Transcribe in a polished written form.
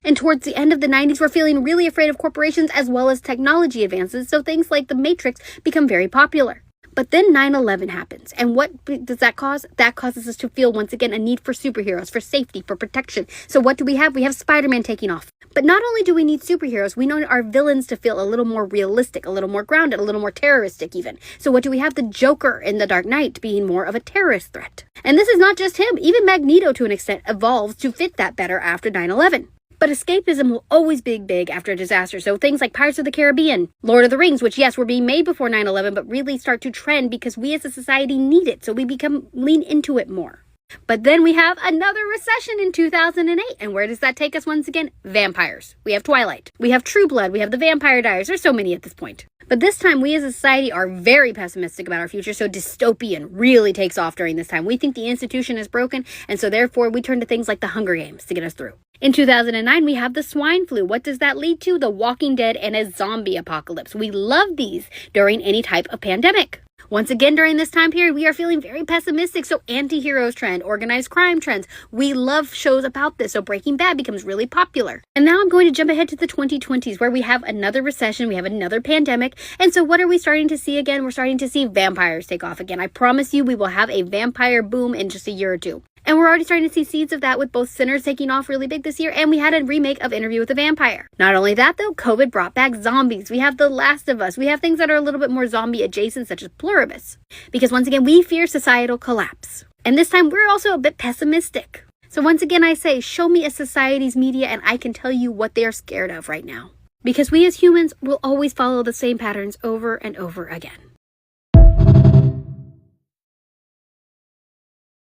And towards the end of the 90s, we're feeling really afraid of corporations as well as technology advances, so things like the Matrix become very popular. But then 9/11 happens, and what does that cause? That causes us to feel, once again, a need for superheroes, for safety, for protection. So what do? We have Spider-Man taking off. But not only do we need superheroes, we need our villains to feel a little more realistic, a little more grounded, a little more terroristic even. So what do? We have the Joker in The Dark Knight being more of a terrorist threat. And this is not just him, even Magneto to an extent evolves to fit that better after 9/11. But escapism will always be big after a disaster, so things like Pirates of the Caribbean, Lord of the Rings, which yes, were being made before 9/11, but really start to trend because we as a society need it, so we lean into it more. But then we have another recession in 2008, and where does that take us once again? Vampires. We have Twilight. We have True Blood. We have the Vampire Diaries. There's so many at this point. But this time, we as a society are very pessimistic about our future, so dystopian really takes off during this time. We think the institution is broken, and so therefore we turn to things like the Hunger Games to get us through. In 2009, we have the swine flu. What does that lead to? The Walking Dead and a zombie apocalypse. We love these during any type of pandemic. Once again, during this time period, we are feeling very pessimistic, so anti-heroes trend, organized crime trends. We love shows about this, so Breaking Bad becomes really popular. And now I'm going to jump ahead to the 2020s, where we have another recession, we have another pandemic, and so what are we starting to see again? We're starting to see vampires take off again. I promise you we will have a vampire boom in just a year or two. And we're already starting to see seeds of that with both Sinners taking off really big this year, and we had a remake of Interview with a Vampire. Not only that though, COVID brought back zombies. We have The Last of Us. We have things that are a little bit more zombie adjacent, such as Pluribus. Because once again, we fear societal collapse. And this time we're also a bit pessimistic. So once again, I say, show me a society's media and I can tell you what they're scared of right now. Because we as humans will always follow the same patterns over and over again.